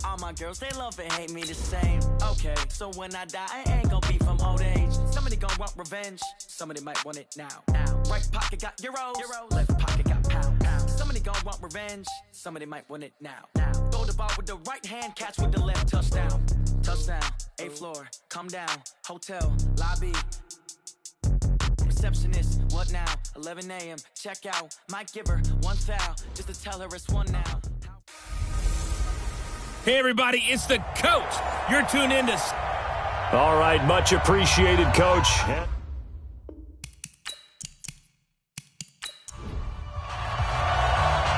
All my girls, they love and hate me the same. Okay, so when I die, I ain't gonna be from old age. Somebody gonna want revenge, somebody might want it now. Right pocket got euros, left pocket got pounds. Somebody gonna want revenge, somebody might want it now. Throw the ball with the right hand, catch with the left, touchdown. Touchdown, 8th floor, come down, hotel, lobby. Receptionist, what now? 11 a.m., check out. Might give her one foul, just to tell her it's one now. Hey, everybody, it's the coach. You're tuned in to... All right, much appreciated, Coach.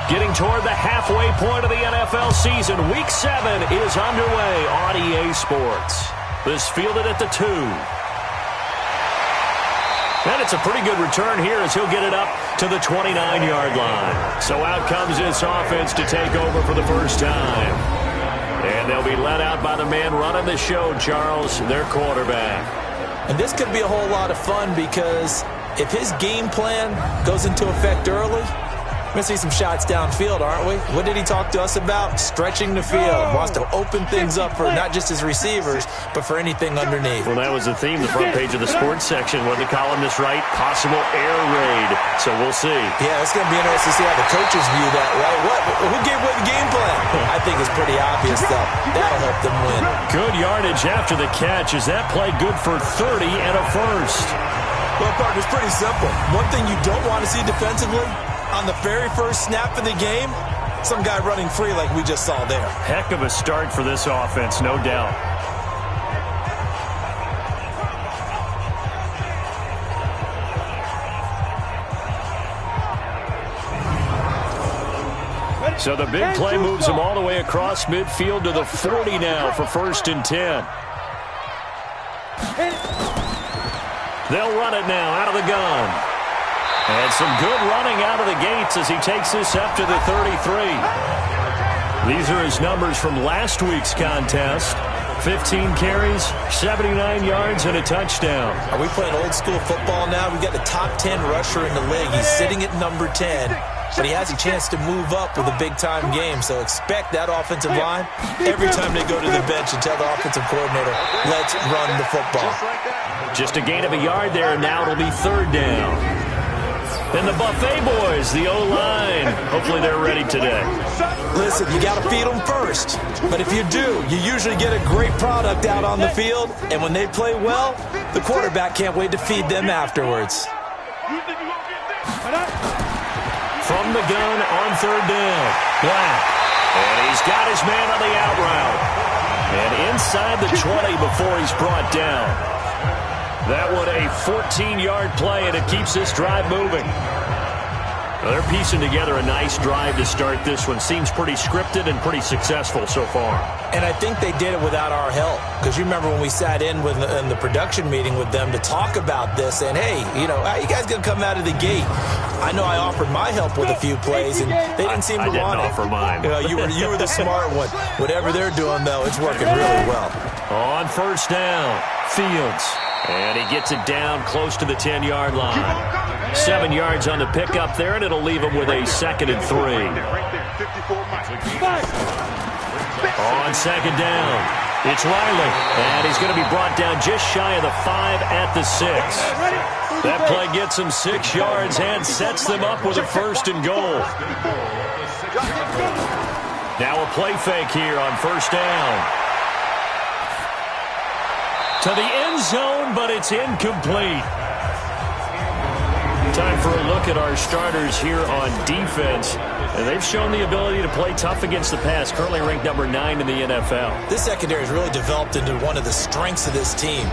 Getting toward the halfway point of the NFL season, Week 7 is underway on EA Sports. This fielded at the 2. And it's a pretty good return here as he'll get it up to the 29-yard line. So out comes this offense to take over for the first time. And they'll be led out by the man running the show, Charles, their quarterback. And this could be a whole lot of fun because if his game plan goes into effect early, we're going to see some shots downfield, aren't we? What did he talk to us about? Stretching the field. Wants to open things up for not just his receivers, but for anything underneath. Well, that was the theme, the front page of the sports section. What the columnist write? Possible air raid. So we'll see. Yeah, it's going to be interesting to see how the coaches view that, right? Who gave away the game plan? I think it's pretty obvious, though. That'll help them win. Good yardage after the catch. Is that play good for 30 and a first? Well, partner, it's pretty simple. One thing you don't want to see defensively, on the very first snap of the game, some guy running free like we just saw there. Heck of a start for this offense, no doubt. So the big play moves him all the way across midfield to the 40 now for 1st and 10. They'll run it now out of the gun. And some good running out of the gates as he takes this up to the 33. These are his numbers from last week's contest. 15 carries, 79 yards, and a touchdown. Are we playing old school football now? We've got the top 10 rusher in the league. He's sitting at number 10, but he has a chance to move up with a big-time game. So expect that offensive line every time they go to the bench and tell the offensive coordinator, let's run the football. Just a gain of a yard there, and now it'll be 3rd down. And the Buffet boys, the O-line, hopefully they're ready today. Listen, you got to feed them first. But if you do, you usually get a great product out on the field. And when they play well, the quarterback can't wait to feed them afterwards. From the gun on 3rd down, Black. And he's got his man on the out route. And inside the 20 before he's brought down. That one a 14-yard play, and it keeps this drive moving. Well, they're piecing together a nice drive to start this one. Seems pretty scripted and pretty successful so far. And I think they did it without our help. Because you remember when we sat in the production meeting with them to talk about this, and hey, you know, how you guys going to come out of the gate? I know I offered my help with a few plays, and they didn't seem to want it. I didn't offer mine. You know, you were the smart one. Whatever they're doing, though, it's working really well. On 1st down, Fields. And he gets it down close to the 10-yard line. 7 yards on the pickup there, and it'll leave him with a 2nd and 3. On 2nd down, it's Riley. And he's going to be brought down just shy of the 5 at the 6. That play gets him 6 yards and sets them up with a 1st and goal. Now a play fake here on 1st down. To the end zone, but it's incomplete. Time for a look at our starters here on defense. And they've shown the ability to play tough against the pass, currently ranked number 9 in the NFL. This secondary has really developed into one of the strengths of this team.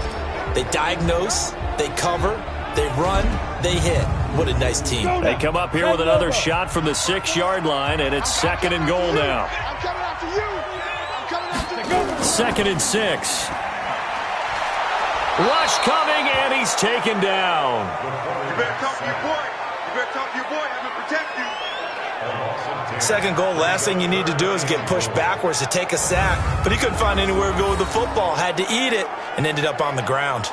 They diagnose, they cover, they run, they hit. What a nice team. They come up here with another shot from the 6-yard line, and it's 2nd and goal now. 2nd and 6. Rush coming, and he's taken down. You better talk to your boy. You better talk to your boy. I'm going to protect you. 2nd goal, last thing you need to do is get pushed backwards to take a sack. But he couldn't find anywhere to go with the football. Had to eat it and ended up on the ground.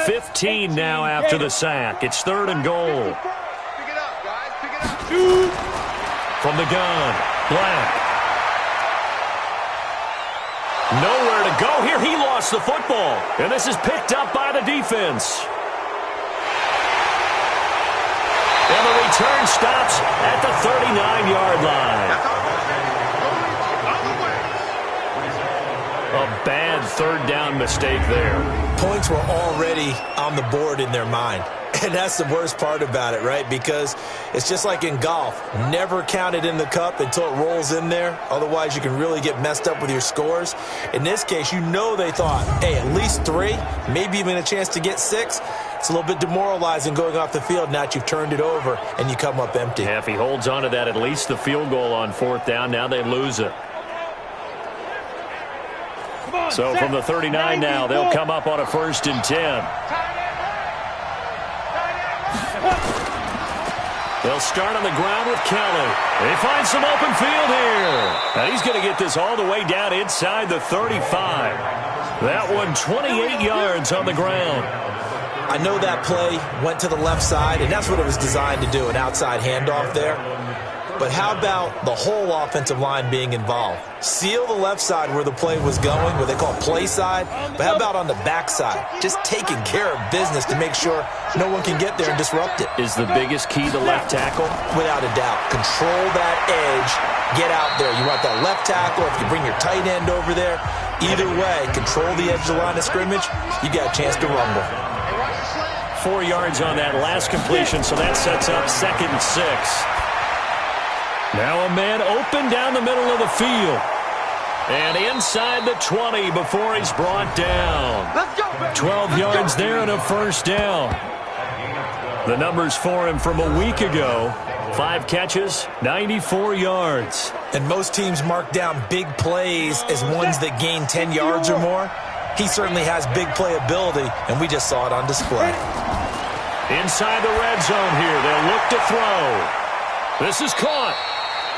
15 now after the sack. It's 3rd and goal. Pick it up, guys. Pick it up. From the gun, Black. Nowhere to go here. He lost the football. And this is picked up by the defense. And the return stops at the 39-yard line. A bad 3rd down mistake there. Points were already on the board in their mind. And that's the worst part about it, right? Because it's just like in golf. Never count it in the cup until it rolls in there. Otherwise, you can really get messed up with your scores. In this case, you know they thought, hey, at least 3, maybe even a chance to get 6. It's a little bit demoralizing going off the field now that you've turned it over and you come up empty. Yeah, if he holds on to that, at least the field goal on 4th down, now they lose it. So from the 39 now, they'll come up on a 1st and 10. They'll start on the ground with Kelly. They find some open field here. And he's going to get this all the way down inside the 35. That one 28 yards on the ground. I know that play went to the left side, and that's what it was designed to do, an outside handoff there. But how about the whole offensive line being involved? Seal the left side where the play was going, what they call play side. But how about on the back side? Just taking care of business to make sure no one can get there and disrupt it. Is the biggest key the left tackle? Without a doubt. Control that edge. Get out there. You want that left tackle. If you bring your tight end over there, either way, control the edge of the line of scrimmage, you got a chance to rumble. 4 yards on that last completion, so that sets up 2nd and 6. Now a man open down the middle of the field. And inside the 20 before he's brought down. 12 yards there and a 1st down. The numbers for him from a week ago. 5 catches, 94 yards. And most teams mark down big plays as ones that gain 10 yards or more. He certainly has big playability, and we just saw it on display. Inside the red zone here. They'll look to throw. This is caught.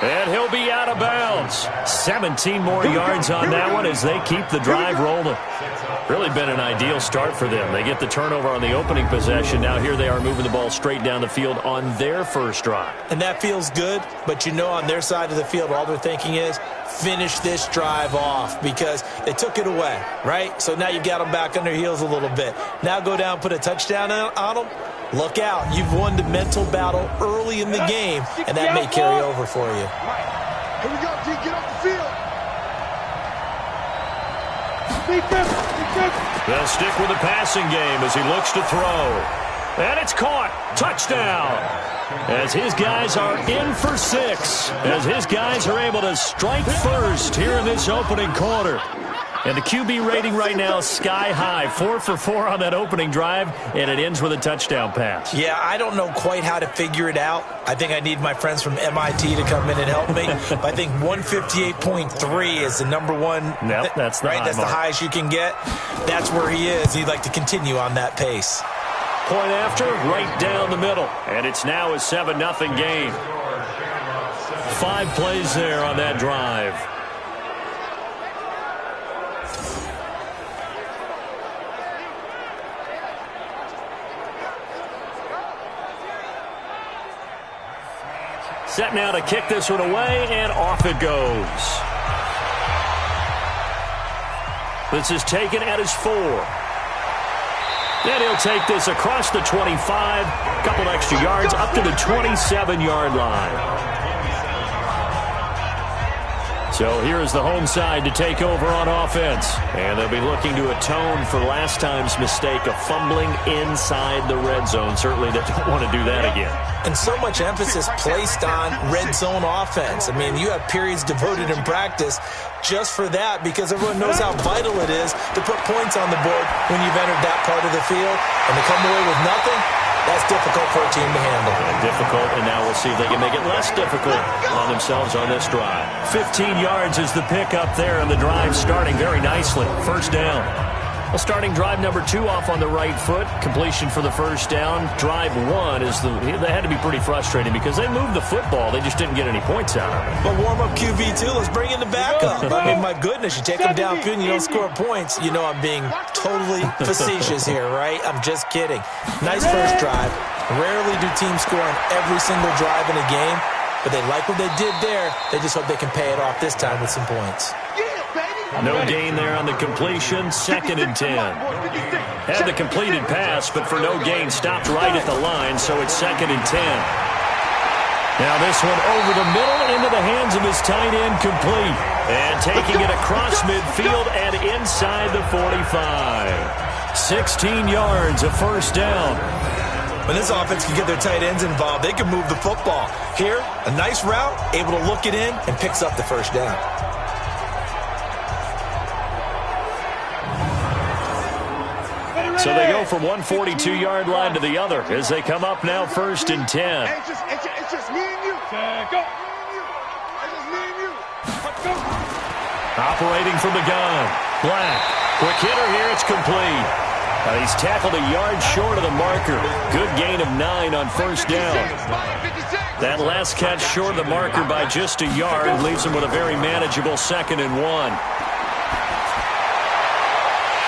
And he'll be out of bounds. 17 more yards on that one as they keep the drive rolling. Really been an ideal start for them. They get the turnover on the opening possession. Now here they are moving the ball straight down the field on their first drive. And that feels good, but you know on their side of the field, all they're thinking is finish this drive off because they took it away, right? So now you've got them back on their heels a little bit. Now go down, put a touchdown on them. Look out. You've won the mental battle early in the game, and that may carry over for you. Here we go, G. Get off the field. They'll stick with the passing game as he looks to throw. And it's caught. Touchdown. As his guys are in for 6. As his guys are able to strike first here in this opening quarter. And the QB rating right now is sky high. 4 for 4 on that opening drive, and it ends with a touchdown pass. Yeah, I don't know quite how to figure it out. I think I need my friends from MIT to come in and help me. But I think 158.3 is the number one. Yep, that's the right. That's the highest you can get. That's where he is. He'd like to continue on that pace. Point after, right down the middle. And it's now a 7-0 game. 5 plays there on that drive. Set now to kick this one away, and off it goes. This is taken at his 4. Then he'll take this across the 25, a couple extra yards, up to the 27-yard line. So here is the home side to take over on offense. And they'll be looking to atone for last time's mistake of fumbling inside the red zone. Certainly they don't want to do that again. And so much emphasis placed on red zone offense. I mean, you have periods devoted in practice just for that because everyone knows how vital it is to put points on the board when you've entered that part of the field. And to come away with nothing, that's difficult for a team to handle. Difficult, and now we'll see if they can make it less difficult on themselves on this drive. 15 yards is the pickup there, and the drive starting very nicely. 1st down. Well, starting drive number 2 off on the right foot. Completion for the first down. Drive 1 they had to be pretty frustrating because they moved the football. They just didn't get any points out of it. But warm-up QB2, let's bring in the backup. I mean, my goodness, you take them downfield and you don't score points. You know I'm being totally facetious here, right? I'm just kidding. Nice first drive. Rarely do teams score on every single drive in a game, but they like what they did there. They just hope they can pay it off this time with some points. No gain there on the completion. 2nd and 10. Had the completed pass, but for no gain, stopped right at the line, so it's 2nd and 10. Now this one over the middle into the hands of his tight end, complete. And taking it across midfield and inside the 45. 16 yards, a first down. When this offense can get their tight ends involved, they can move the football. Here, a nice route, able to look it in, and picks up the first down. So they go from one 42-yard line to the other as they come up now 1st and 10. It's just me and you. Go. It's just me and you. Go. Operating from the gun. Black. Quick hitter here. It's complete. He's tackled a yard short of the marker. Good gain of 9 on first down. That last catch short of the marker by just a yard leaves him with a very manageable 2nd and 1.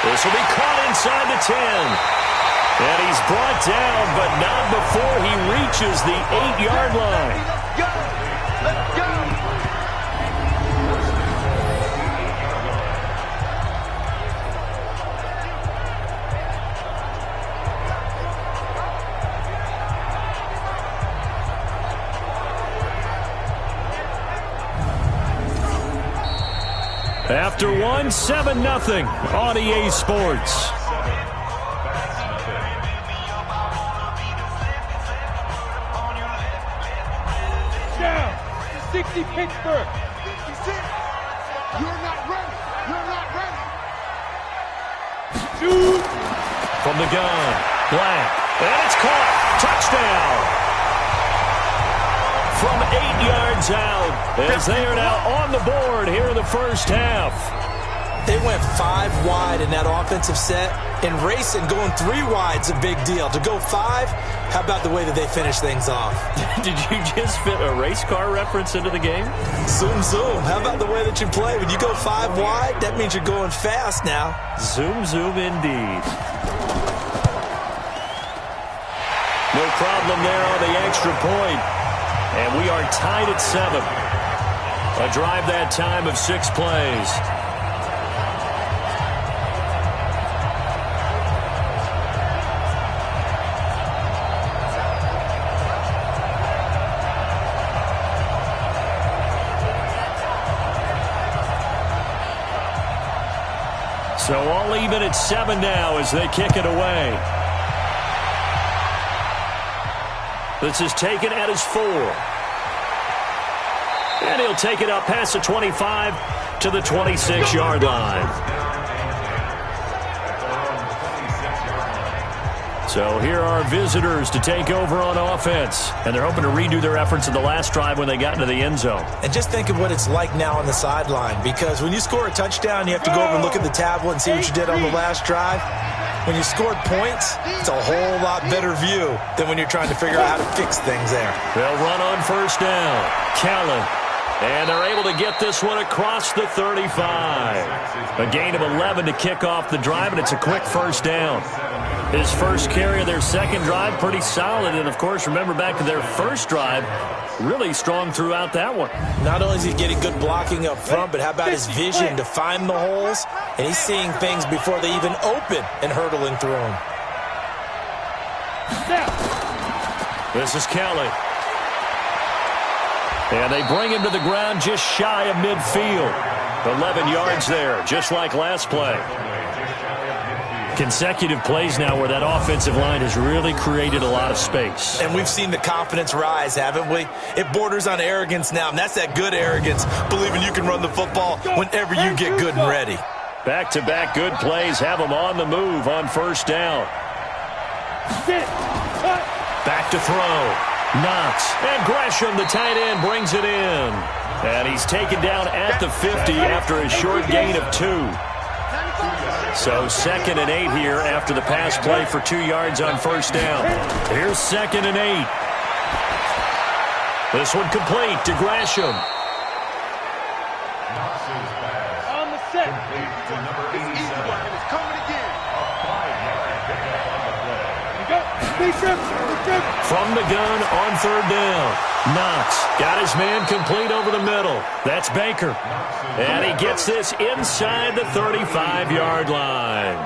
This will be caught inside the 10. And he's brought down, but not before he reaches the 8-yard line. Let's go. After 1, 7-0 on EA Sports. Down. 60 Pittsburgh. 56. You're not ready. You're not ready. Shoot. From the gun. Black. And it's caught. Touchdown. From 8 yards out, as they are now on the board here in the first half. They went 5 wide in that offensive set, and racing going 3 wide's a big deal. To go 5, how about the way that they finish things off? Did you just fit a race car reference into the game? Zoom, zoom. How about the way that you play? When you go 5 wide, that means you're going fast now. Zoom, zoom indeed. No problem there on the extra point. And we are tied at 7. A drive that time of 6 plays. So all even at 7 now as they kick it away. This is taken at his 4. And he'll take it up past the 25 to the 26-yard line. So here are visitors to take over on offense. And they're hoping to redo their efforts in the last drive when they got into the end zone. And just think of what it's like now on the sideline. Because when you score a touchdown, you have to go over and look at the tablet and see what you did on the last drive. When you scored points, it's a whole lot better view than when you're trying to figure out how to fix things there. They'll run on first down. Callan. And they're able to get this one across the 35. A gain of 11 to kick off the drive, and it's a quick first down. His first carry of their second drive, pretty solid. And, of course, remember back to their first drive, really strong throughout that one. Not only is he getting good blocking up front, but how about his vision to find the holes? And he's seeing things before they even open and hurdling through them. This is Kelly. And they bring him to the ground just shy of midfield. 11 yards there, just like last play. Consecutive plays now where that offensive line has really created a lot of space. And we've seen the confidence rise, haven't we? It borders on arrogance now, and that's that good arrogance, believing you can run the football whenever you get good and ready. Back-to-back good plays have them on the move on first down. Back to throw. Knox. And Gresham, the tight end, brings it in. And he's taken down at the 50 after a short gain of 2. So 2nd and 8 here after the pass play for 2 yards on first down. Here's 2nd and 8. This one complete to Gresham. On the set. It's coming again. From the gun on 3rd down. Knox got his man complete over the middle. That's Baker. And he gets this inside the 35-yard line.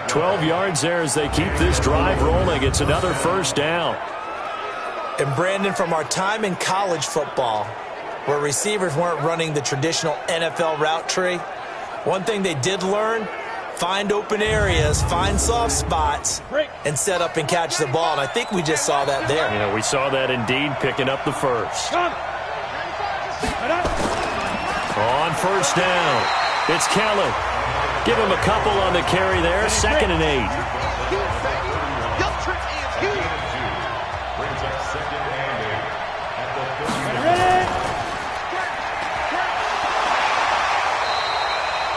12 yards there as they keep this drive rolling. It's another first down. And Brandon, from our time in college football, where receivers weren't running the traditional NFL route tree, one thing they did learn: find open areas, find soft spots, and set up and catch the ball. And I think we just saw that there. Yeah, we saw that indeed, picking up the first. On first down, it's Kelly. Give him a couple on the carry there. 2nd and 8.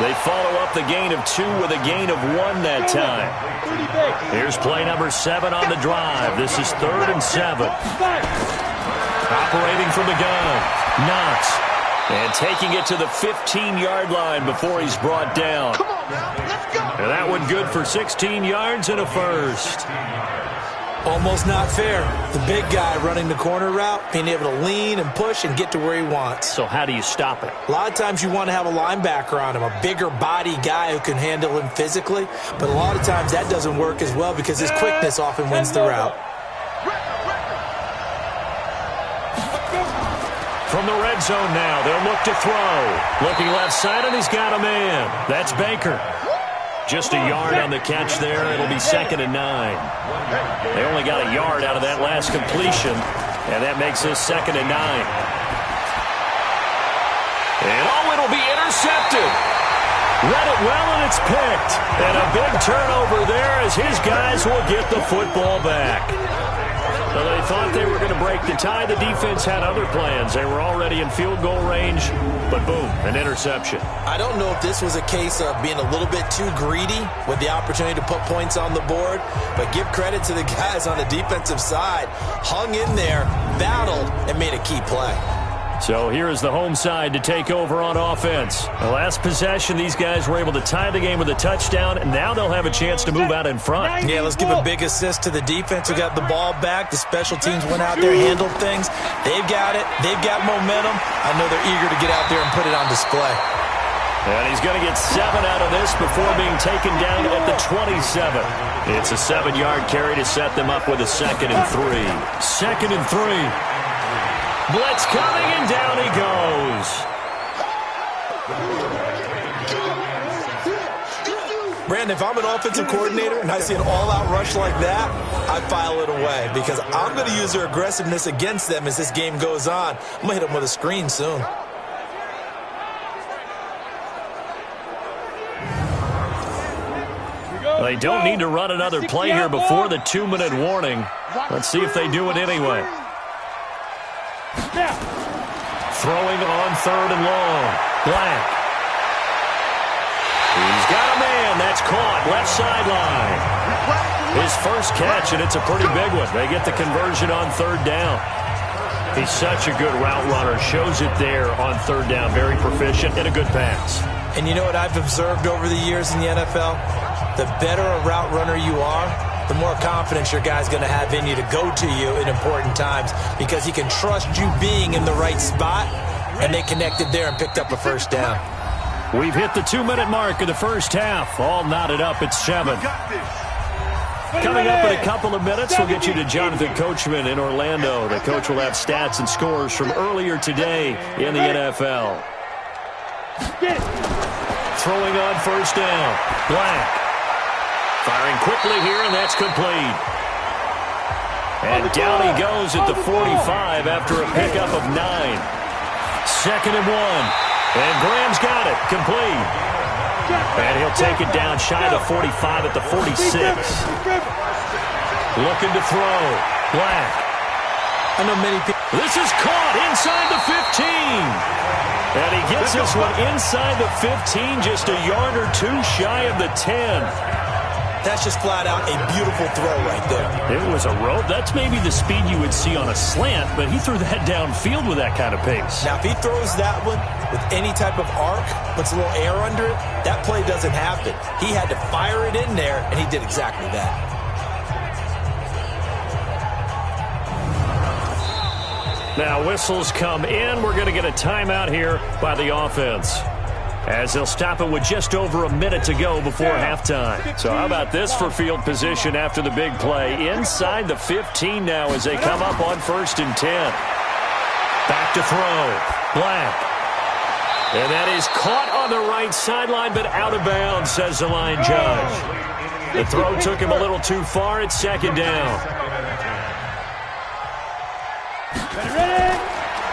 They follow up the gain of 2 with a gain of 1 that time. Here's play number 7 on the drive. This is 3rd and 7. Operating from the gun, Knox. And taking it to the 15-yard line before he's brought down. And that one good for 16 yards and a first. Almost not fair. The big guy running the corner route, being able to lean and push and get to where he wants. So how do you stop it? A lot of times you want to have a linebacker on him, a bigger body guy who can handle him physically. But a lot of times that doesn't work as well because his quickness often wins the route. From the red zone now, they'll look to throw. Looking left side, and he's got a man. That's Baker. Just a yard on the catch there. It'll be 2nd and 9. They only got a yard out of that last completion, and that makes this 2nd and 9. And it'll be intercepted. Read it well, and it's picked. And a big turnover there as his guys will get the football back. So they thought they were going to break the tie. The defense had other plans. They were already in field goal range, but boom, an interception. I don't know if this was a case of being a little bit too greedy with the opportunity to put points on the board, but give credit to the guys on the defensive side. Hung in there, battled, and made a key play. So here is the home side to take over on offense. The last possession, these guys were able to tie the game with a touchdown, and now they'll have a chance to move out in front. Yeah, let's give a big assist to the defense who got the ball back. The special teams went out there, handled things. They've got it. They've got momentum. I know they're eager to get out there and put it on display. And he's going to get 7 out of this before being taken down at the 27. It's a 7-yard carry to set them up with a 2nd and 3. 2nd and 3. Blitz coming, and down he goes. Brandon, if I'm an offensive coordinator and I see an all-out rush like that, I file it away because I'm going to use their aggressiveness against them as this game goes on. I'm going to hit them with a screen soon. They don't need to run another play here before the 2-minute warning. Let's see if they do it anyway. Throwing on 3rd and long. Black. He's got a man. That's caught. Left sideline. His first catch, and it's a pretty big one. They get the conversion on 3rd down. He's such a good route runner. Shows it there on 3rd down. Very proficient and a good pass. And you know what I've observed over the years in the NFL? The better a route runner you are, the more confidence your guy's going to have in you to go to you in important times because he can trust you being in the right spot, and they connected there and picked up a first down. We've hit the 2-minute mark of the first half. All knotted up at 7. Coming up in a couple of minutes, we'll get you to Jonathan Coachman in Orlando. The coach will have stats and scores from earlier today in the NFL. Throwing on first down. Black. Firing quickly here, and that's complete. And down he goes at the 45 after a pickup of 9. 2nd and 1. And Graham's got it. Complete. And he'll take it down shy of the 45 at the 46. Looking to throw. Black. I know many people. This is caught inside the 15. And he gets this one inside the 15, just a yard or two shy of the 10. That's just flat out a beautiful throw right there. It was a rope. That's maybe the speed you would see on a slant, but he threw that downfield with that kind of pace. Now, if he throws that one with any type of arc, puts a little air under it, that play doesn't happen. He had to fire it in there, and he did exactly that. Now whistles come in. We're going to get a timeout here by the offense, as they'll stop it with just over a minute to go before halftime. So how about this for field position after the big play? Inside the 15 now as they come up on 1st and 10. Back to throw. Black. And that is caught on the right sideline, but out of bounds, says the line judge. The throw took him a little too far. It's 2nd down.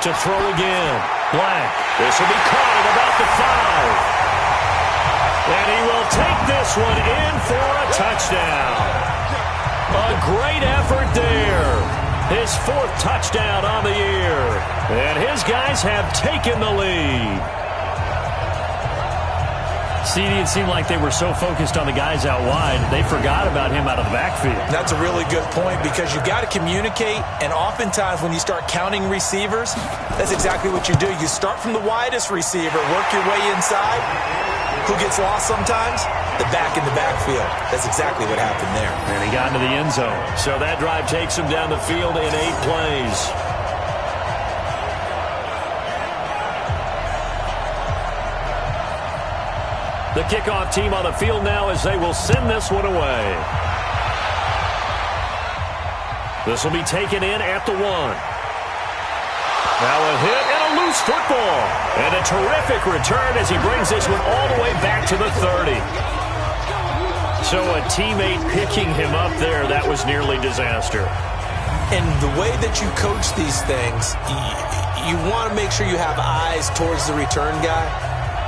To throw again. Black. This will be caught at about the 5. And he will take this one in for a touchdown. A great effort there. His 4th touchdown on the year. And his guys have taken the lead. CD, it seemed like they were so focused on the guys out wide, they forgot about him out of the backfield. That's a really good point, because you've got to communicate, and oftentimes when you start counting receivers, that's exactly what you do. You start from the widest receiver, work your way inside. Who gets lost sometimes? The back in the backfield. That's exactly what happened there. And he got into the end zone. So that drive takes him down the field in 8 plays. The kickoff team on the field now as they will send this one away. This will be taken in at the 1. Now a hit and a loose football. And a terrific return as he brings this one all the way back to the 30. So a teammate picking him up there, that was nearly disaster. And the way that you coach these things, you want to make sure you have eyes towards the return guy,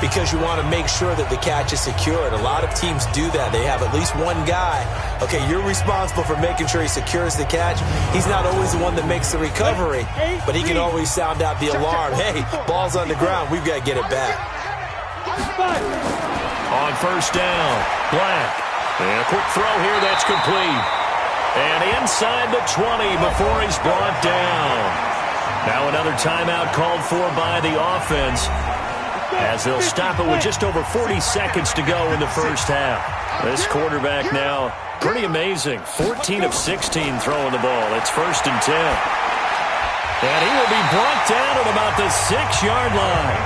because you want to make sure that the catch is secured. A lot of teams do that. They have at least one guy. Okay, you're responsible for making sure he secures the catch. He's not always the one that makes the recovery, but he can always sound out the alarm. Hey, ball's on the ground. We've got to get it back. On 1st down, Black. And a quick throw here that's complete. And inside the 20 before he's brought down. Now another timeout called for by the offense, as they'll stop it with just over 40 seconds to go in the first half. This quarterback now, pretty amazing. 14 of 16 throwing the ball. It's 1st and 10. And he will be brought down at about the 6-yard line.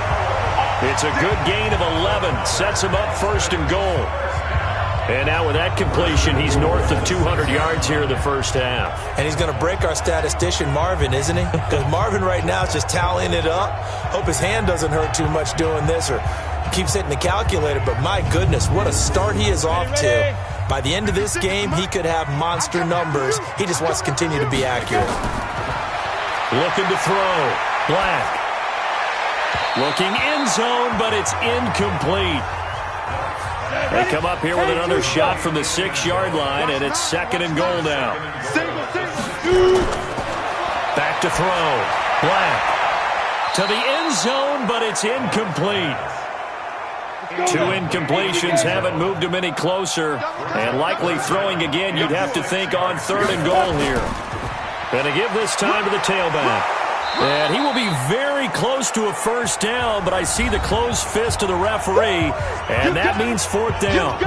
It's a good gain of 11. Sets him up 1st and goal. And now with that completion, he's north of 200 yards here in the first half. And he's going to break our statistician, Marvin, isn't he? Because Marvin right now is just tallying it up. Hope his hand doesn't hurt too much doing this, or keeps hitting the calculator. But my goodness, what a start he is off to. By the end of this game, he could have monster numbers. He just wants to continue to be accurate. Looking to throw. Black. Looking end zone, but it's incomplete. They come up here with another shot from the 6-yard line, and it's 2nd and goal now. Back to throw. Black. To the end zone, but it's incomplete. 2 incompletions haven't moved him any closer, and likely throwing again, you'd have to think on 3rd and goal here. Going to give this time to the tailback. And he will be very close to a 1st down, but I see the closed fist of the referee, and that means 4th down.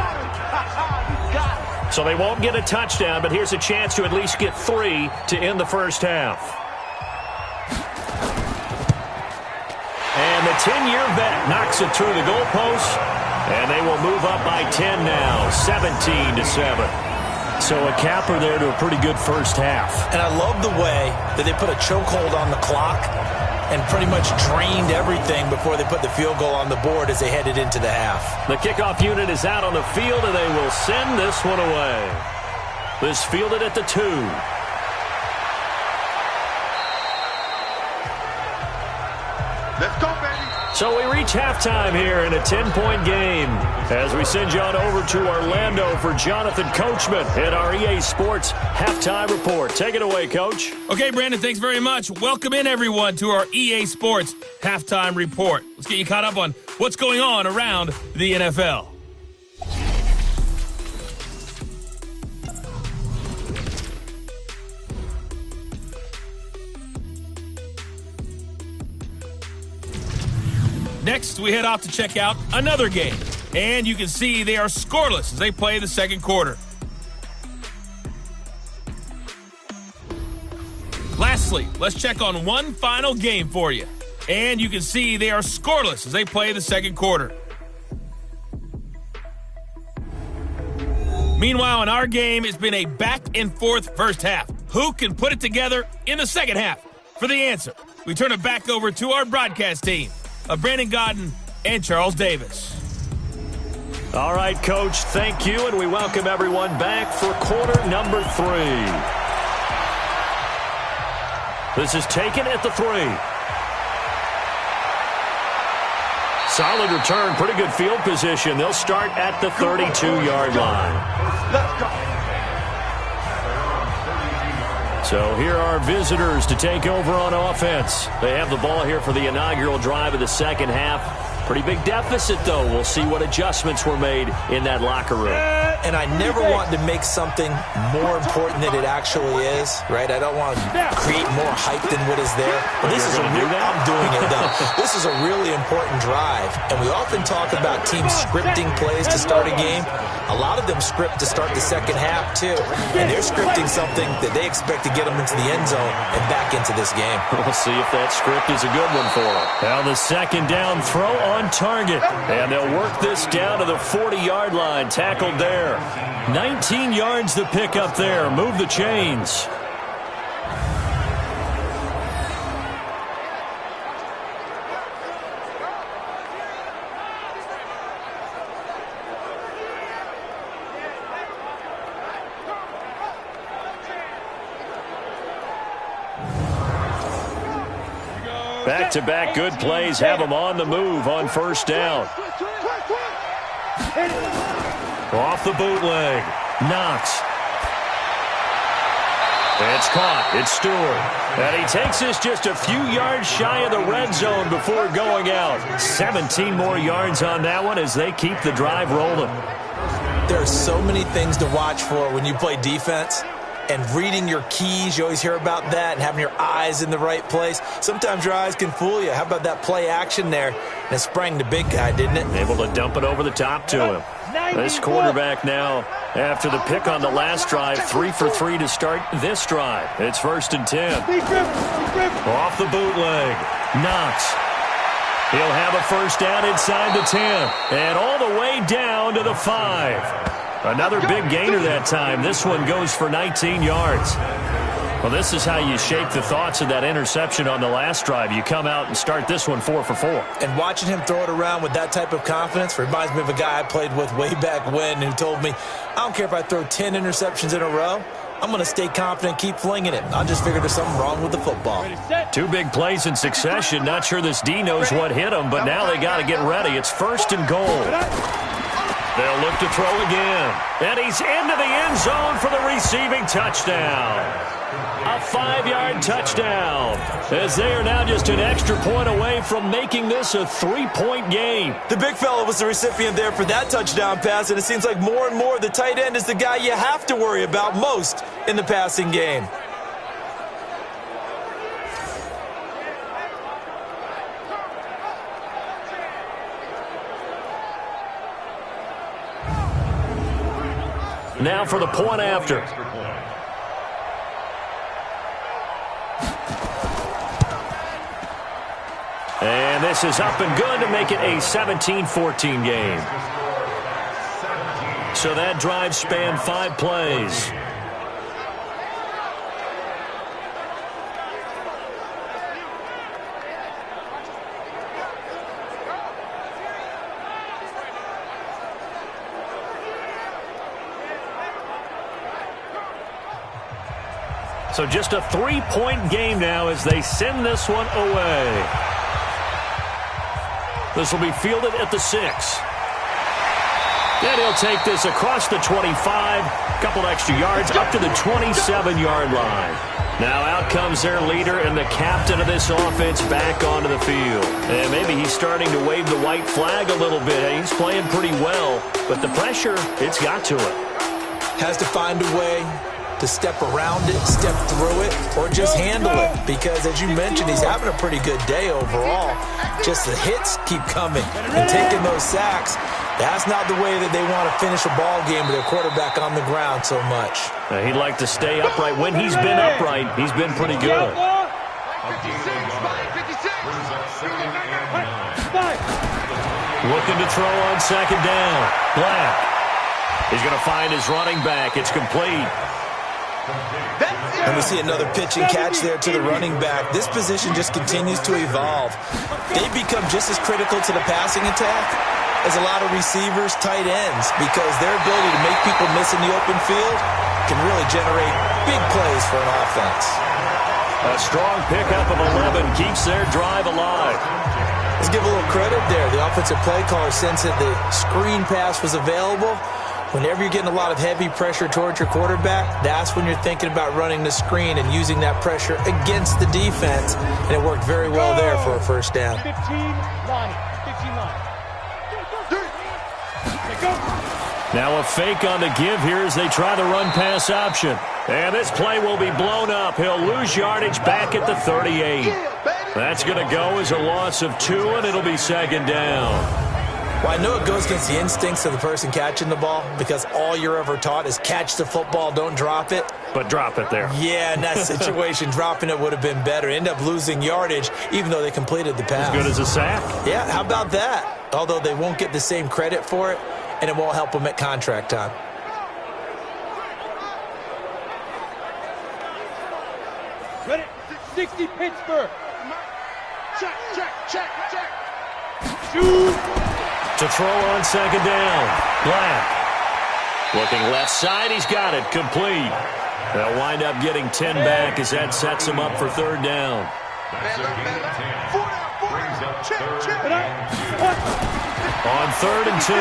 So they won't get a touchdown, but here's a chance to at least get 3 to end the first half. And the 10-year vet knocks it through the goalpost, and they will move up by 10 now, 17-7. So a capper there to a pretty good first half. And I love the way that they put a chokehold on the clock and pretty much drained everything before they put the field goal on the board as they headed into the half. The kickoff unit is out on the field, and they will send this one away. This fielded at the 2. Let's go, baby. So we reach halftime here in a 10-point game as we send you on over to Orlando for Jonathan Coachman in our EA Sports Halftime Report. Take it away, Coach. Okay, Brandon, thanks very much. Welcome in, everyone, to our EA Sports Halftime Report. Let's get you caught up on what's going on around the NFL. Next, we head off to check out another game. And you can see they are scoreless as they play the second quarter. Lastly, let's check on one final game for you. And you can see they are scoreless as they play the second quarter. Meanwhile, in our game, it's been a back-and-forth first half. Who can put it together in the second half? For the answer, we turn it back over to our broadcast team of Brandon Godden and Charles Davis. All right, Coach, thank you, and we welcome everyone back for quarter number 3. This is taken at the 3. Solid return, pretty good field position. They'll start at the 32-yard line. Let's go. So here are visitors to take over on offense. They have the ball here for the inaugural drive of the second half. Pretty big deficit, though. We'll see what adjustments were made in that locker room. And I never want to make something more important than it actually is, right? I don't want to create more hype than what is there. But this is I'm doing it, though. This is a really important drive. And we often talk about teams scripting plays to start a game. A lot of them script to start the second half, too. And they're scripting something that they expect to get them into the end zone and back into this game. We'll see if that script is a good one for them. Now the second down throw on target. And they'll work this down to the 40-yard line. Tackled there. 19 yards to pick up there. Move the chains. Back-to-back good plays have them on the move on first down. Off the bootleg. Knox. It's caught. It's Stewart. And he takes us just a few yards shy of the red zone before going out. 17 more yards on that one as they keep the drive rolling. There are so many things to watch for when you play defense. And reading your keys, you always hear about that, and having your eyes in the right place. Sometimes your eyes can fool you. How about that play action there? And it sprang the big guy, didn't it? Able to dump it over the top to him. This quarterback now, after the pick on the last drive, 3 for 3 to start this drive. It's 1st and 10. Off the bootleg. Knox. He'll have a first down inside the 10. And all the way down to the 5. Another big gainer that time. This one goes for 19 yards. Well, this is how you shape the thoughts of that interception on the last drive. You come out and start this one 4 for 4. And watching him throw it around with that type of confidence reminds me of a guy I played with way back when who told me, I don't care if I throw 10 interceptions in a row. I'm going to stay confident, keep flinging it. I just figured there's something wrong with the football. 2 big plays in succession. Not sure this D knows what hit him, but now they got to get ready. It's 1st and goal. They'll look to throw again. And he's into the end zone for the receiving touchdown. A 5-yard touchdown. As they are now just an extra point away from making this a 3-point game. The big fella was the recipient there for that touchdown pass, and it seems like more and more the tight end is the guy you have to worry about most in the passing game. Now for the point after. And this is up and good to make it a 17-14 game. So that drive spanned 5 plays. So just a 3-point game now as they send this one away. This will be fielded at the 6. And he'll take this across the 25, a couple extra yards, up to the 27-yard line. Now out comes their leader and the captain of this offense back onto the field. And maybe he's starting to wave the white flag a little bit. He's playing pretty well, but the pressure, it's got to it. Has to find a way to step around it, step through it, or just handle it. Because, as you mentioned, he's having a pretty good day overall. Just the hits keep coming and taking those sacks. That's not the way that they want to finish a ball game with their quarterback on the ground so much. He'd like to stay upright. When he's been upright, he's been pretty good. 56, 56. Looking to throw on second down. Black. He's going to find his running back. It's complete. And we see another pitch and catch there to the running back. This position just continues to evolve. They become just as critical to the passing attack as a lot of receivers, tight ends, because their ability to make people miss in the open field can really generate big plays for an offense. A strong pickup of 11 keeps their drive alive. Let's give a little credit there. The offensive play caller sensed that the screen pass was available. Whenever you're getting a lot of heavy pressure towards your quarterback, that's when you're thinking about running the screen and using that pressure against the defense. And it worked very well there for a first down. 15 line. 15 line. Now a fake on the give here as they try the run-pass option. And this play will be blown up. He'll lose yardage back at the 38. That's going to go as a loss of 2, and it'll be second down. Well, I know it goes against the instincts of the person catching the ball because all you're ever taught is catch the football, don't drop it. But drop it there. Yeah, in that situation, dropping it would have been better. End up losing yardage even though they completed the pass. As good as a sack. Yeah, how about that? Although they won't get the same credit for it, and it won't help them at contract time. Ready? 60 Pittsburgh. Check, check, check, check. Shoot. To throw on second down. Black. Looking left side. He's got it. Complete. They'll wind up getting 10 back as that sets him up for third down. On 3rd and 2.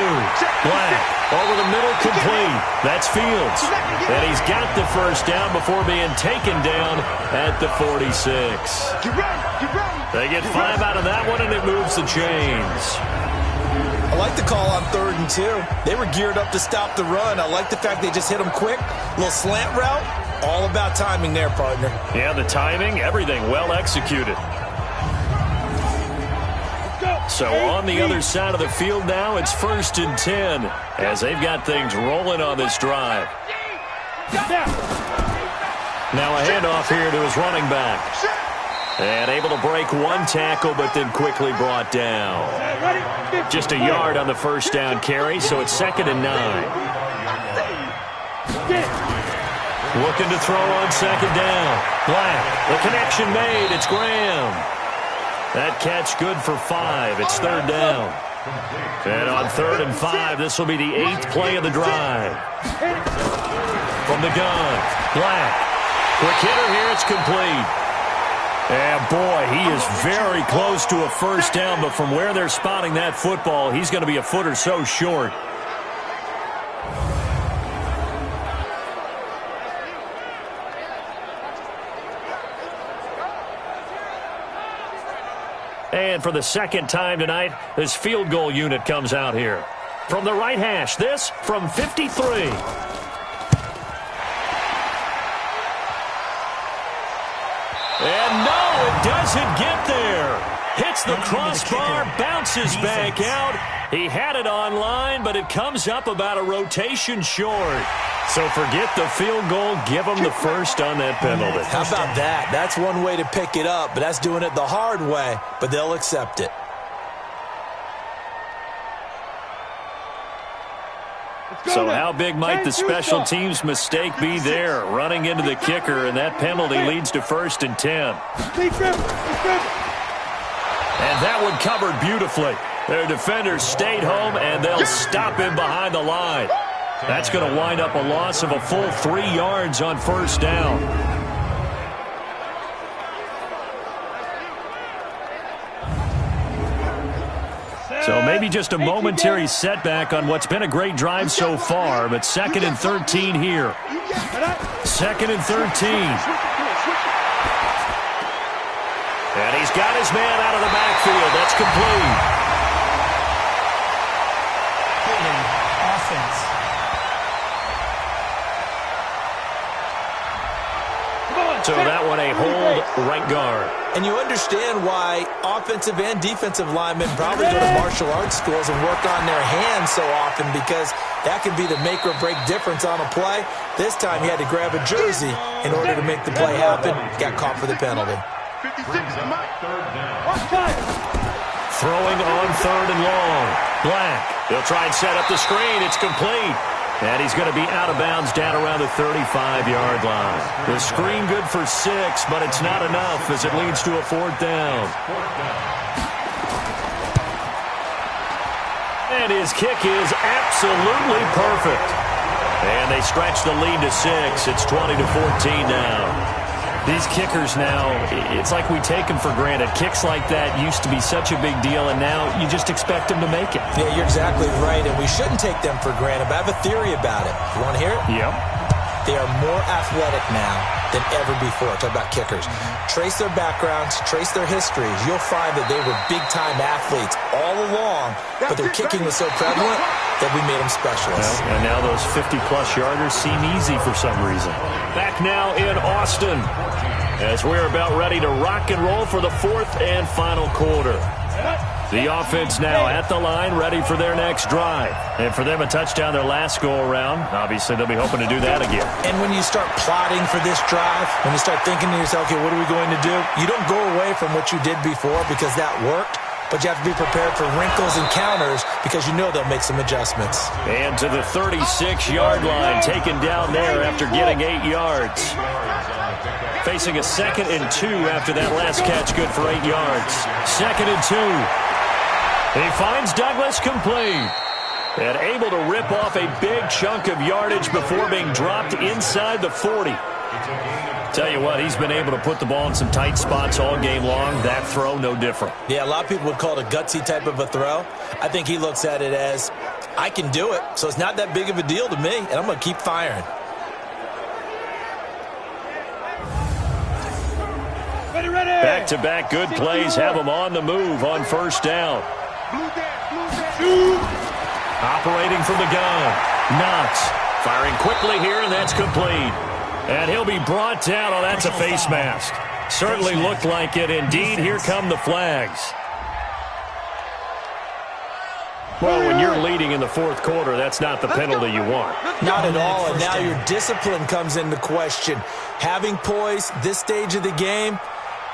Black. Over the middle. Complete. That's Fields. And he's got the first down before being taken down at the 46. They get 5 out of that one, and it moves the chains. I like the call on 3rd and 2. They were geared up to stop the run. I like the fact they just hit them quick. Little slant route. All about timing there, partner. Yeah, the timing, everything well executed. So on the other side of the field now, it's 1st and 10 as they've got things rolling on this drive. Now a handoff here to his running back. And able to break one tackle, but then quickly brought down. Just a yard on the first down carry, so it's 2nd and 9. Looking to throw on second down. Black, the connection made. It's Graham. That catch good for 5. It's 3rd down. And on 3rd and 5, this will be the 8th play of the drive. From the gun, Black. Quick hitter here, it's complete. And boy, he is very close to a first down, but from where they're spotting that football, he's going to be a foot or so short. And for the second time tonight, this field goal unit comes out here. From the right hash, this from 53. And no, it doesn't get there. Hits the crossbar, bounces back out. He had it on line, but it comes up about a rotation short. So forget the field goal. Give them the first on that penalty. How about that? That's one way to pick it up, but that's doing it the hard way, but they'll accept it. So how big might the special teams mistake be there? Running into the kicker, and that penalty leads to 1st and 10. And that one covered beautifully. Their defenders stayed home, and they'll stop him behind the line. That's going to wind up a loss of a full 3 yards on first down. maybe just a momentary setback on what's been a great drive so far, but 2nd and 13 here. 2nd and 13. And he's got his man out of the backfield. That's complete. Offense. So that one a hold right guard. And you understand why offensive and defensive linemen probably go to martial arts schools and work on their hands so often, because that can be the make or break difference on a play. This time he had to grab a jersey in order to make the play happen. Got caught for the penalty. 56 to Mike. Throwing on 3rd and long. Black. He'll try and set up the screen. It's complete. And he's going to be out of bounds down around the 35-yard line. The screen good for 6, but it's not enough as it leads to a 4th down. And his kick is absolutely perfect. And they stretch the lead to 6. It's 20-14 now. These kickers now, it's like we take them for granted. Kicks like that used to be such a big deal, and now you just expect them to make it. Yeah, you're exactly right, and we shouldn't take them for granted, but I have a theory about it. You want to hear it? Yep. They are more athletic now than ever before. Talk about kickers. Trace their backgrounds, trace their histories. You'll find that they were big-time athletes all along, but their kicking was so prevalent that we made them specialists. Well, and now those 50-plus yarders seem easy for some reason. Back now in Austin as we're about ready to rock and roll for the 4th and final quarter. The offense now at the line, ready for their next drive. And for them, a touchdown their last go-around. Obviously, they'll be hoping to do that again. And when you start plotting for this drive, when you start thinking to yourself, okay, what are we going to do? You don't go away from what you did before because that worked, but you have to be prepared for wrinkles and counters because you know they'll make some adjustments. And to the 36-yard line, taken down there after getting 8 yards. Facing a 2nd and 2 after that last catch, good for 8 yards. 2nd and 2. He finds Douglas complete. And able to rip off a big chunk of yardage before being dropped inside the 40. Tell you what, he's been able to put the ball in some tight spots all game long. That throw, no different. Yeah, a lot of people would call it a gutsy type of a throw. I think he looks at it as, I can do it, so it's not that big of a deal to me, and I'm going to keep firing. Back-to-back good plays have him on the move on 1st down. Operating from the gun. Knox firing quickly here, and that's complete. And he'll be brought down. Oh, that's a face mask. Certainly looked like it. Indeed, here come the flags. Well, when you're leading in the 4th quarter, that's not the penalty you want. Not at all, and now your discipline comes into question. Having poise this stage of the game,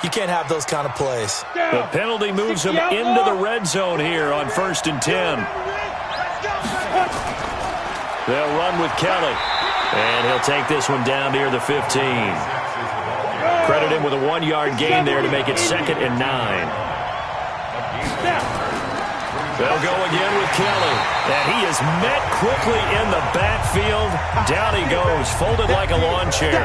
you can't have those kind of plays. The penalty moves him into the red zone here on 1st and 10. They'll run with Kelly. And he'll take this one down near the 15. Credit him with a 1-yard gain there to make it 2nd and 9. They'll go again with Kelly. And he is met quickly in the backfield. Down he goes, folded like a lawn chair.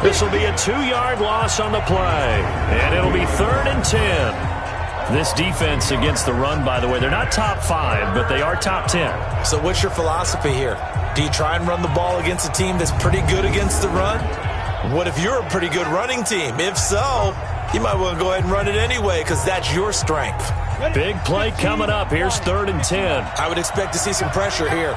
This will be a 2-yard loss on the play. And it'll be 3rd and 10. This defense against the run, by the way, they're not top 5, but they are top 10. So what's your philosophy here? Do you try and run the ball against a team that's pretty good against the run? What if you're a pretty good running team? If so, you might want to go ahead and run it anyway because that's your strength. Big play coming up. Here's 3rd and 10. I would expect to see some pressure here.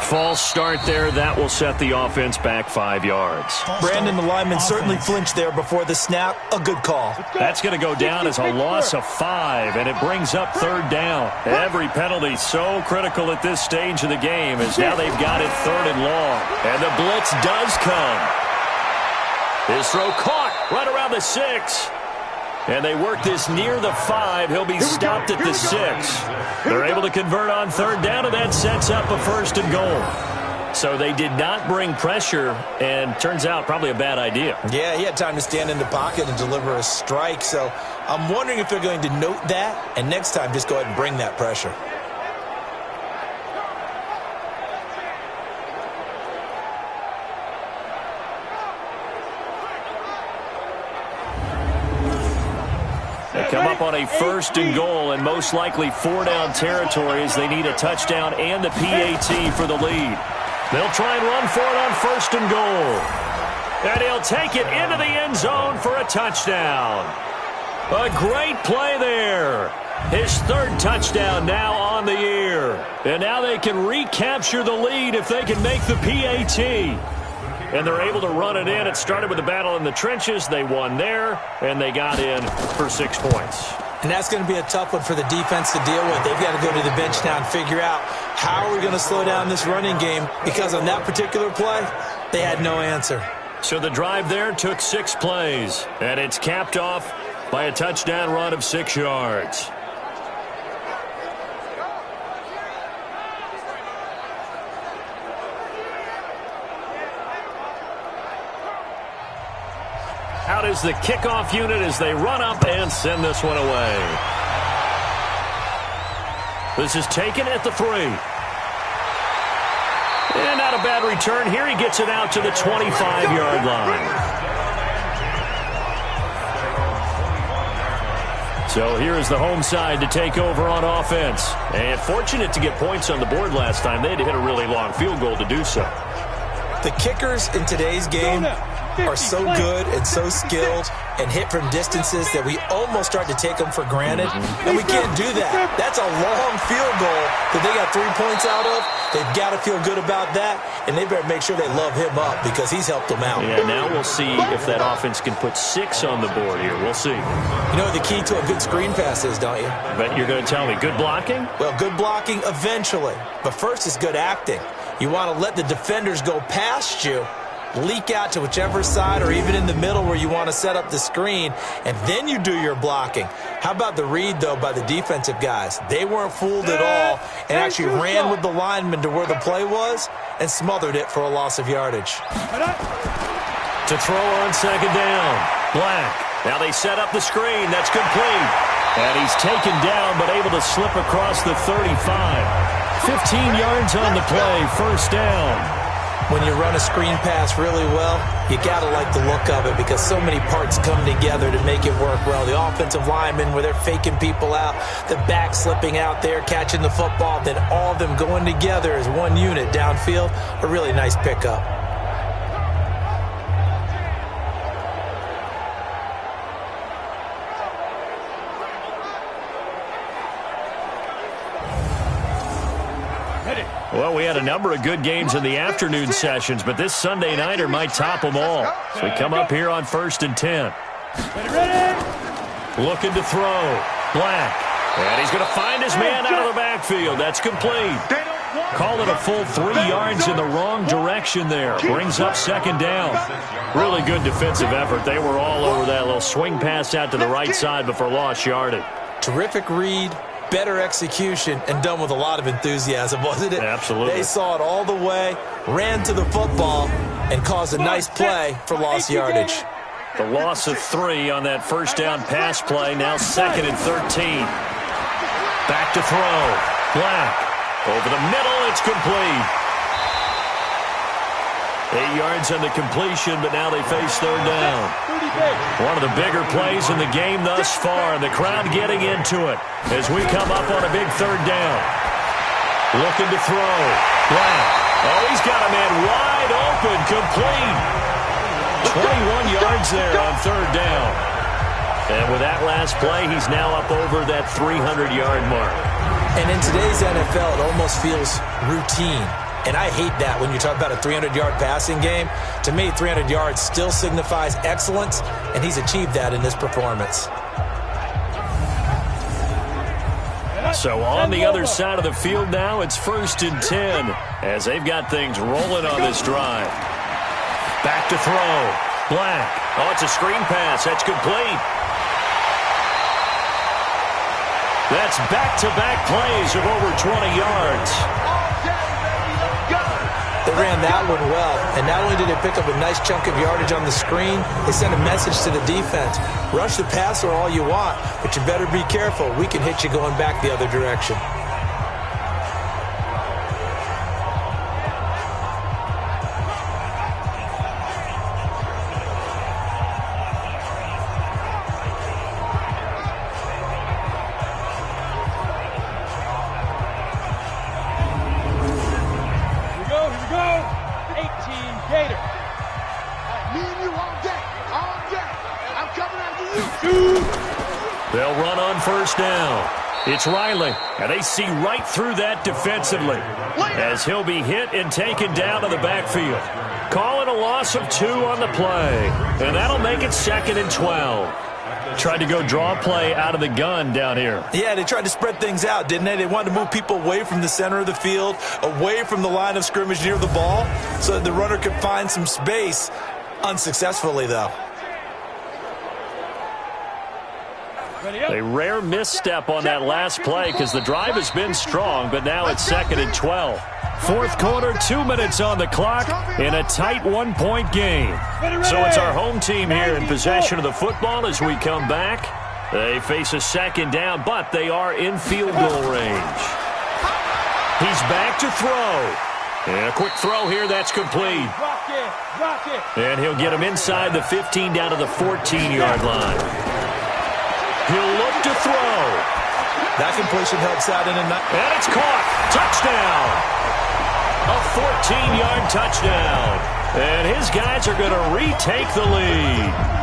False start there. That will set the offense back 5 yards. Brandon, the lineman certainly flinched there before the snap. A good call. That's going to go down as a loss of 5, and it brings up 3rd down. Every penalty so critical at this stage of the game as now they've got it 3rd and long. And the blitz does come. His throw caught right around the 6. And they work this near the 5. He'll be stopped at the 6. They're able to convert on 3rd down, and that sets up a 1st and goal. So they did not bring pressure, and turns out probably a bad idea. Yeah, he had time to stand in the pocket and deliver a strike. So I'm wondering if they're going to note that, and next time just go ahead and bring that pressure. Come up on a 1st and goal and most likely 4-down territory as they need a touchdown and the PAT for the lead. They'll try and run for it on 1st and goal. And he'll take it into the end zone for a touchdown. A great play there. His 3rd touchdown now on the year. And now they can recapture the lead if they can make the PAT. And they're able to run it in. It started with a battle in the trenches. They won there, and they got in for 6 points. And that's going to be a tough one for the defense to deal with. They've got to go to the bench now and figure out how are we going to slow down this running game, because on that particular play, they had no answer. So the drive there took 6 plays, and it's capped off by a touchdown run of 6 yards. Out is the kickoff unit as they run up and send this one away. This is taken at the 3. And not a bad return. Here he gets it out to the 25-yard line. So here is the home side to take over on offense. And fortunate to get points on the board last time. They had to hit a really long field goal to do so. The kickers in today's game are so good and so skilled and hit from distances that we almost start to take them for granted. And we can't do that. That's a long field goal that they got 3 points out of. They've got to feel good about that, and they better make sure they love him up because he's helped them out. Yeah, now we'll see if that offense can put 6 on the board here. We'll see. You know what the key to a good screen pass is, don't you? But you're going to tell me, good blocking? Well, good blocking eventually. But first is good acting. You want to let the defenders go past you, leak out to whichever side or even in the middle where you want to set up the screen, and then you do your blocking. How about the read, though, by the defensive guys? They weren't fooled at all and actually ran with the lineman to where the play was and smothered it for a loss of yardage. To throw on 2nd down. Black. Now they set up the screen. That's complete. And he's taken down but able to slip across the 35. 15 yards on the play. 1st down. When you run a screen pass really well, you got to like the look of it because so many parts come together to make it work well. The offensive linemen, where they're faking people out, the back slipping out there, catching the football, then all of them going together as one unit downfield. A really nice pickup. Well, we had a number of good games in the afternoon sessions, but this Sunday nighter might top them all. So we come up here on 1st and 10. Looking to throw. Black. And he's going to find his man out of the backfield. That's complete. Call it a full 3 yards in the wrong direction there. Brings up 2nd down. Really good defensive effort. They were all over that little swing pass out to the right side before lost yardage. Terrific read. Better execution, and done with a lot of enthusiasm, wasn't it? Absolutely. They saw it all the way, ran to the football, and caused a nice play for lost yardage. The loss of 3 on that 1st down pass play. Now 2nd and 13. Back to throw. Black. Over the middle. It's complete. 8 yards on the completion, but now they face 3rd down. One of the bigger plays in the game thus far. The crowd getting into it as we come up on a big 3rd down. Looking to throw. Black. Oh, he's got a man wide open. Complete. 21 yards there on 3rd down. And with that last play, he's now up over that 300-yard mark. And in today's NFL, it almost feels routine. And I hate that when you talk about a 300-yard passing game. To me, 300 yards still signifies excellence, and he's achieved that in this performance. So on the other side of the field now, it's 1st and 10 as they've got things rolling on this drive. Back to throw. Black. Oh, it's a screen pass. That's complete. That's back-to-back plays of over 20 yards. They ran that one well, and not only did they pick up a nice chunk of yardage on the screen, they sent a message to the defense. Rush the passer all you want, but you better be careful. We can hit you going back the other direction. They'll run on first down. It's Riley, and they see right through that defensively as he'll be hit and taken down to the backfield. Calling a loss of 2 on the play, and that'll make it 2nd and 12. Tried to go draw a play out of the gun down here. Yeah, they tried to spread things out, didn't they? They wanted to move people away from the center of the field, away from the line of scrimmage near the ball, so that the runner could find some space. Unsuccessfully, though. A rare misstep on that last play because the drive has been strong, but now it's 2nd and 12. Fourth quarter, 2 minutes on the clock in a tight 1-point game. So it's our home team here in possession of the football as we come back. They face a 2nd down, but they are in field goal range. He's back to throw. And a quick throw here, that's complete. And he'll get him inside the 15 down to the 14-yard line. He'll look to throw. That completion helps out in a night. And it's caught. Touchdown. A 14-yard touchdown. And his guys are going to retake the lead.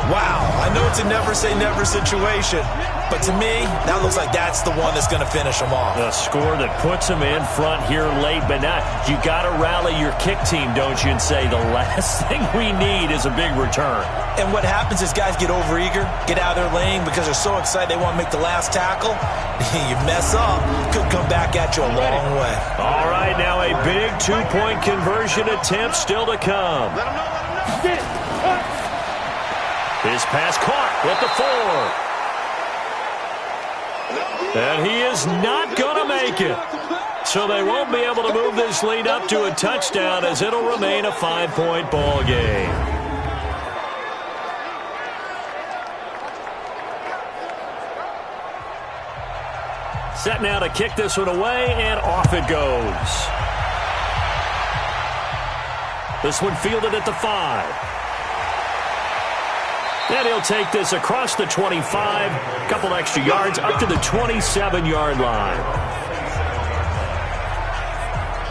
Wow, I know it's a never-say-never situation, but to me, that looks like that's the one that's going to finish them off. A score that puts them in front here late, but now you got to rally your kick team, don't you, and say the last thing we need is a big return. And what happens is guys get overeager, get out of their lane because they're so excited they want to make the last tackle. You mess up, could come back at you a long way. All right, now a big 2-point conversion attempt still to come. His pass caught with the 4. And he is not going to make it. So they won't be able to move this lead up to a touchdown as it'll remain a 5-point ball game. Set now to kick this one away, and off it goes. This one fielded at the 5. And he'll take this across the 25, a couple extra yards, up to the 27-yard line.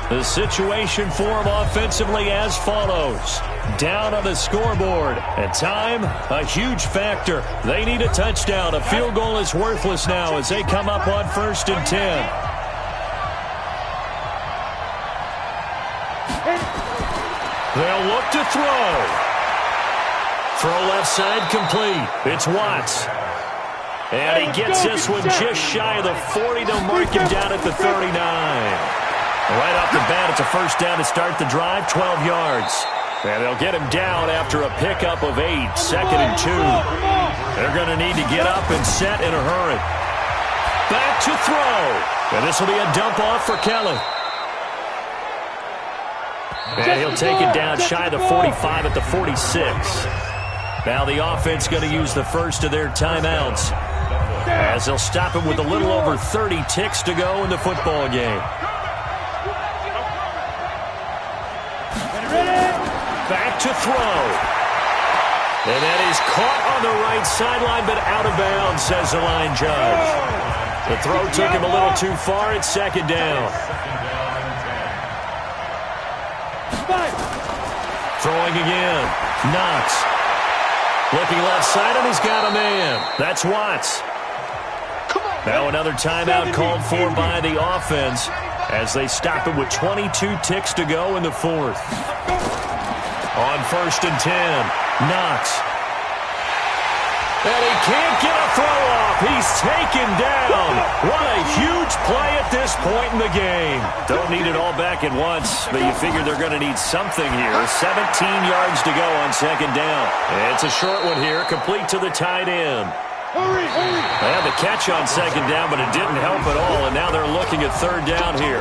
The situation for him offensively as follows. Down on the scoreboard. And time, a huge factor. They need a touchdown. A field goal is worthless now as they come up on 1st and 10. They'll look to throw. Throw left side complete. It's Watts. And he gets this one just shy of the 40. They'll mark him down at the 39. Right off the bat, it's a first down to start the drive, 12 yards. And they'll get him down after a pickup of 8, 2nd and 2. They're going to need to get up and set in a hurry. Back to throw. And this will be a dump off for Kelly. And he'll take it down shy of the 45 at the 46. Now the offense going to use the first of their timeouts as they'll stop him with a little over 30 ticks to go in the football game. Back to throw. And that is caught on the right sideline, but out of bounds, says the line judge. The throw took him a little too far. It's 2nd down. Throwing again. Knox. Looking left side, and he's got a man. That's Watts. Now another timeout called for by the offense as they stop him with 22 ticks to go in the 4th. On 1st and 10, Knox. And he can't get a throw off. He's taken down. What a huge play at this point in the game. Don't need it all back at once, but you figure they're going to need something here. 17 yards to go on 2nd down. It's a short one here, complete to the tight end. They had the catch on 2nd down, but it didn't help at all, and now they're looking at 3rd down here.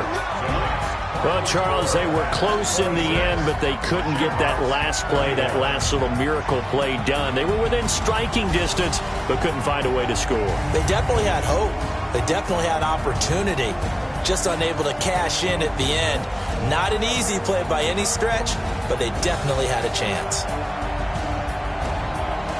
Well, Charles, they were close in the end, but they couldn't get that last play, that last little miracle play done. They were within striking distance, but couldn't find a way to score. They definitely had hope. They definitely had opportunity. Just unable to cash in at the end. Not an easy play by any stretch, but they definitely had a chance.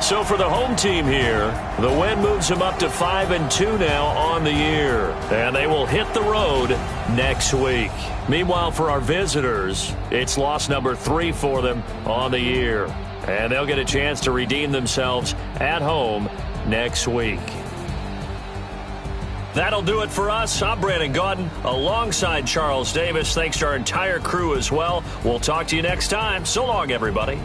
So for the home team here, the win moves them up to 5-2 now on the year. And they will hit the road next week. Meanwhile, for our visitors, it's loss number 3 for them on the year. And they'll get a chance to redeem themselves at home next week. That'll do it for us. I'm Brandon Gaudin alongside Charles Davis. Thanks to our entire crew as well. We'll talk to you next time. So long, everybody.